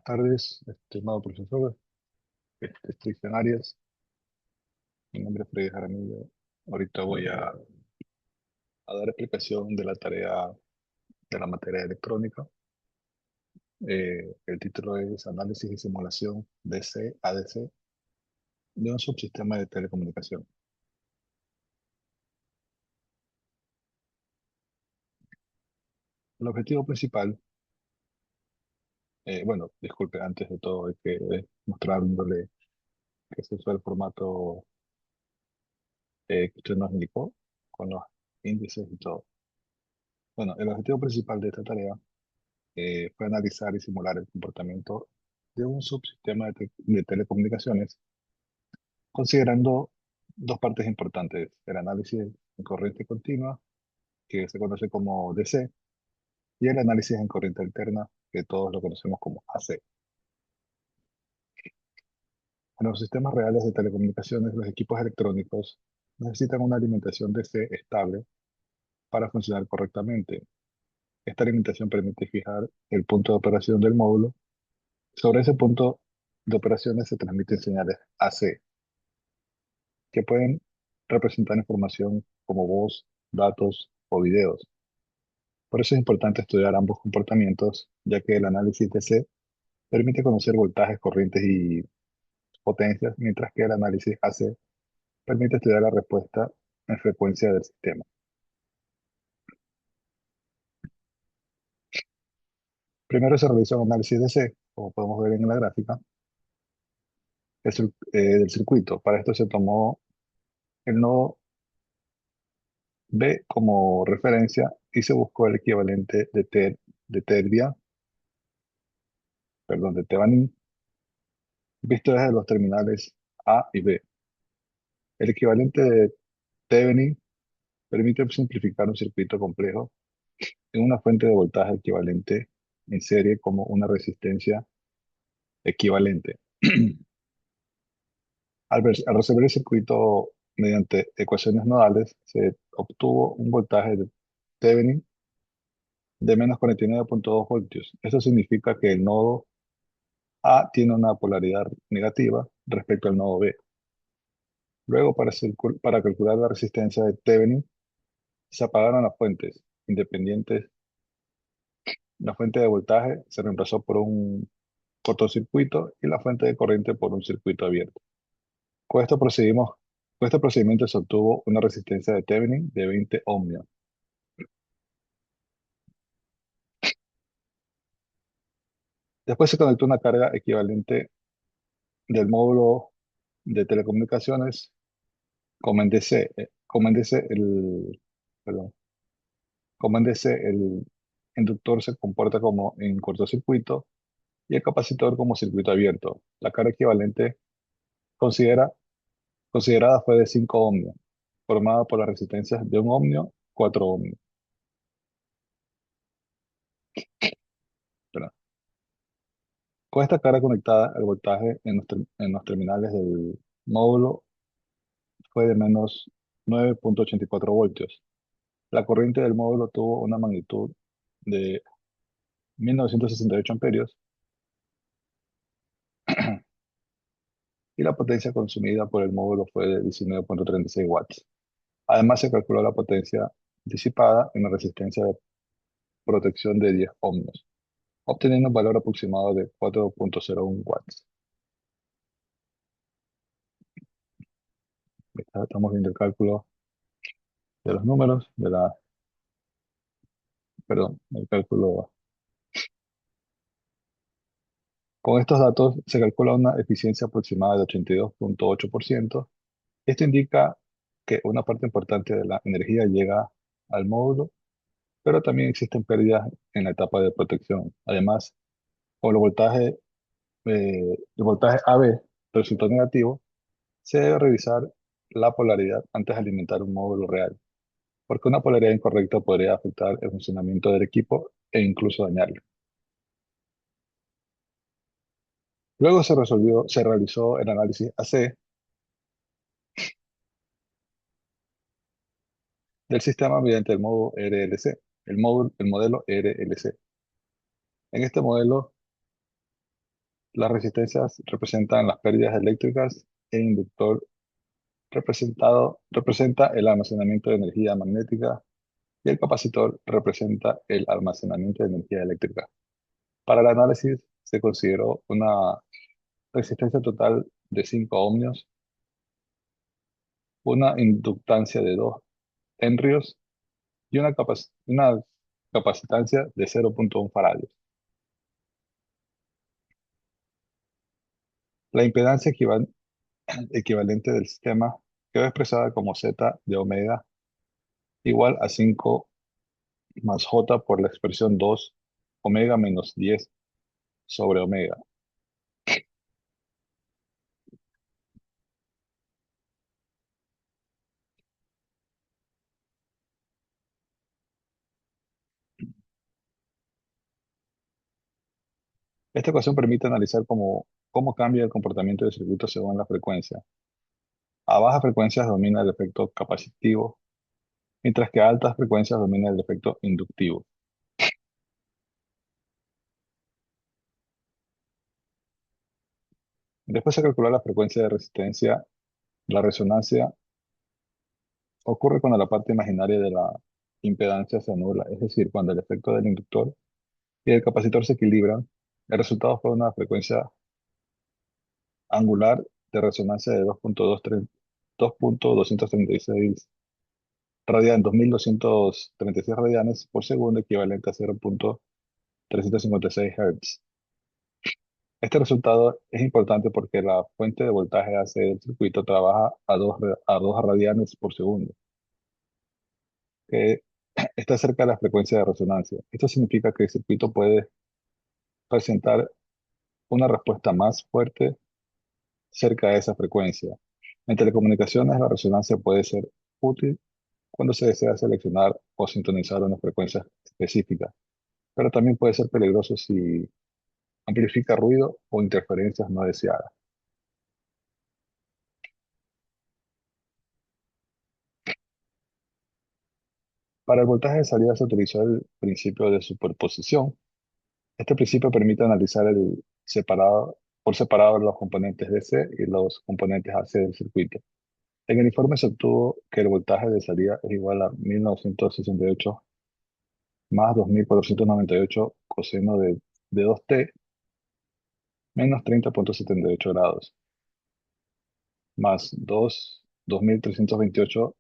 tardes, estimado profesor, Cristian Arias. Mi nombre es Freddy Jaramillo. Ahorita voy a dar explicación de la tarea de la materia de electrónica. El título es Análisis y Simulación DC-ADC de un subsistema de telecomunicación. El objetivo principal, bueno, disculpe, antes de todo hay que mostrándole que se usa el formato que usted nos indicó, con los índices y todo. Bueno, el objetivo principal de esta tarea fue analizar y simular el comportamiento de un subsistema de telecomunicaciones, considerando dos partes importantes: el análisis en corriente continua, que se conoce como DC, y el análisis en corriente alterna, que todos lo conocemos como AC. En los sistemas reales de telecomunicaciones, los equipos electrónicos necesitan una alimentación DC estable para funcionar correctamente. Esta alimentación permite fijar el punto de operación del módulo. Sobre ese punto de operaciones se transmiten señales AC, que pueden representar información como voz, datos o videos. Por eso es importante estudiar ambos comportamientos, ya que el análisis DC permite conocer voltajes, corrientes y potencias, mientras que el análisis AC permite estudiar la respuesta en frecuencia del sistema. Primero se realiza un análisis DC, como podemos ver en la gráfica, del circuito. Para esto se tomó el nodo B como referencia y se buscó el equivalente de Terbia, perdón, de Thevenin, visto desde los terminales A y B. El equivalente de Thevenin permite simplificar un circuito complejo en una fuente de voltaje equivalente en serie como una resistencia equivalente. Al resolver el circuito mediante ecuaciones nodales, se obtuvo un voltaje de Thevenin de menos 49,2 voltios. Esto significa que el nodo A tiene una polaridad negativa respecto al nodo B. Luego, para calcular la resistencia de Thevenin, se apagaron las fuentes independientes. La fuente de voltaje se reemplazó por un cortocircuito y la fuente de corriente por un circuito abierto. Con esto procedimos, con este procedimiento se obtuvo una resistencia de Thevenin de 20 ohmios. Después se conectó una carga equivalente del módulo de telecomunicaciones como en DC. Perdón, como en DC, el inductor se comporta como en cortocircuito y el capacitor como circuito abierto. La carga equivalente considera, considerada fue de 5 ohmios, formada por las resistencias de 1 ohmio, 4 ohmios. Perdón. Con esta carga conectada, el voltaje en los terminales del módulo fue de menos 9,84 voltios. La corriente del módulo tuvo una magnitud de 1968 amperios y la potencia consumida por el módulo fue de 19,36 watts. Además, se calculó la potencia disipada en la resistencia de protección de 10 ohmios, obteniendo un valor aproximado de 4,01 watts. Estamos viendo el cálculo de los números, perdón, el cálculo. Con estos datos se calcula una eficiencia aproximada de 82,8%. Esto indica que una parte importante de la energía llega al módulo, pero también existen pérdidas en la etapa de protección. Además, con el voltaje AB resultó negativo, se debe revisar la polaridad antes de alimentar un módulo real, porque una polaridad incorrecta podría afectar el funcionamiento del equipo e incluso dañarlo. Luego se realizó el análisis AC del sistema mediante el modo RLC, el modelo RLC. En este modelo Las resistencias representan las pérdidas eléctricas, el inductor representa el almacenamiento de energía magnética y el capacitor representa el almacenamiento de energía eléctrica. Para el análisis se consideró una resistencia total de 5 ohmios, una inductancia de 2 henrios y una capacitancia de 0,1 faradios. La impedancia equivalente del sistema quedó expresada como Z de omega igual a 5 más J por la expresión 2 omega menos 10 sobre omega. Esta ecuación permite analizar cómo cambia el comportamiento del circuito según la frecuencia. A bajas frecuencias domina el efecto capacitivo, mientras que a altas frecuencias domina el efecto inductivo. Después de calcular la frecuencia de resistencia, la resonancia ocurre cuando la parte imaginaria de la impedancia se anula, es decir, cuando el efecto del inductor y el capacitor se equilibran. El resultado fue una frecuencia angular de resonancia de 2.236 radianes, 2.236 radianes por segundo, equivalente a 0,356 Hz. Este resultado es importante porque la fuente de voltaje AC del circuito trabaja a 2 radianes por segundo, que está cerca de la frecuencia de resonancia. Esto significa que el circuito puede presentar una respuesta más fuerte cerca de esa frecuencia. En telecomunicaciones, la resonancia puede ser útil cuando se desea seleccionar o sintonizar una frecuencia específica, pero también puede ser peligroso si amplifica ruido o interferencias no deseadas. Para el voltaje de salida se utilizó el principio de superposición. Este principio permite analizar por separado los componentes DC y los componentes AC del circuito. En el informe se obtuvo que el voltaje de salida es igual a 1968 más 2498 coseno de 2t menos 30,78 grados, más 2328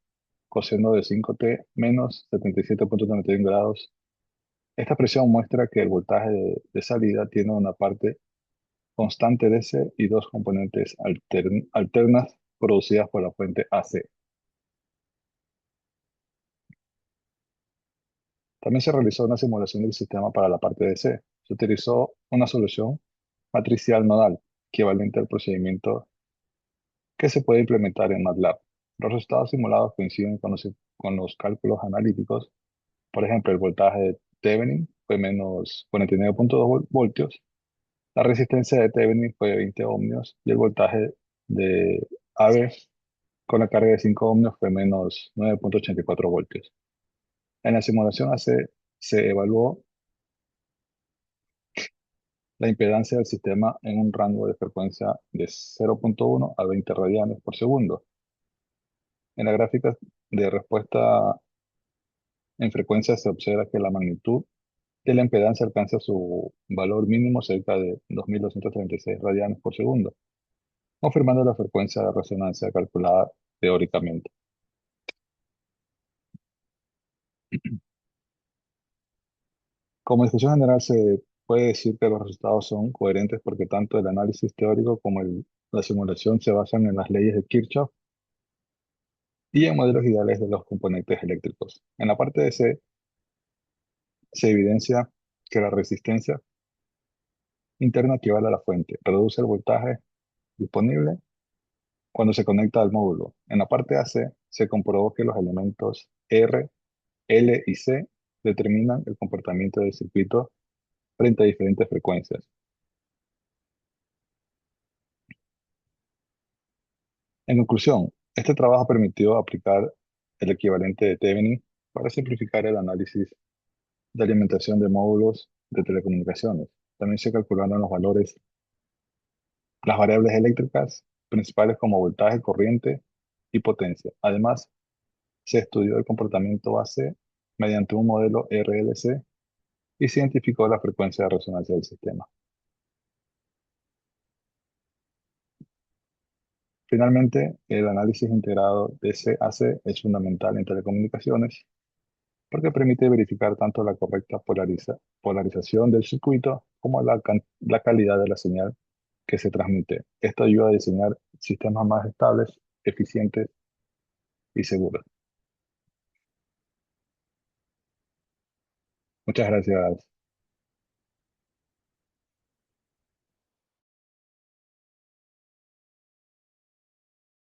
coseno de 5t menos 77,31 grados. Esta expresión muestra que el voltaje de salida tiene una parte constante DC y dos componentes alternas producidas por la fuente AC. También se realizó una simulación del sistema para la parte DC. Se utilizó una solución matricial nodal, equivalente al procedimiento que se puede implementar en MATLAB. Los resultados simulados coinciden con los cálculos analíticos. Por ejemplo, el voltaje de Thevenin fue menos 49,2 voltios, la resistencia de Thevenin fue 20 ohmios y el voltaje de AB con la carga de 5 ohmios fue menos 9,84 voltios. En la simulación AC se evaluó la impedancia del sistema en un rango de frecuencia de 0,1 a 20 radianes por segundo. En la gráfica de respuesta en frecuencia se observa que la magnitud de la impedancia alcanza su valor mínimo cerca de 2.236 radianes por segundo, confirmando la frecuencia de resonancia calculada teóricamente. Como discusión general, se puede decir que los resultados son coherentes porque tanto el análisis teórico como la simulación se basan en las leyes de Kirchhoff y en modelos ideales de los componentes eléctricos. En la parte de C, se evidencia que la resistencia interna equivale a la fuente, reduce el voltaje disponible cuando se conecta al módulo. En la parte AC, se comprobó que los elementos R, L y C determinan el comportamiento del circuito frente a diferentes frecuencias. En conclusión, este trabajo permitió aplicar el equivalente de Thevenin para simplificar el análisis de alimentación de módulos de telecomunicaciones. También se calcularon los valores las variables eléctricas principales como voltaje, corriente y potencia. Además, se estudió el comportamiento base mediante un modelo RLC y se identificó la frecuencia de resonancia del sistema. Finalmente, el análisis integrado de CAC es fundamental en telecomunicaciones porque permite verificar tanto la correcta polarización del circuito como la calidad de la señal que se transmite. Esto ayuda a diseñar sistemas más estables, eficientes y seguros. Muchas gracias.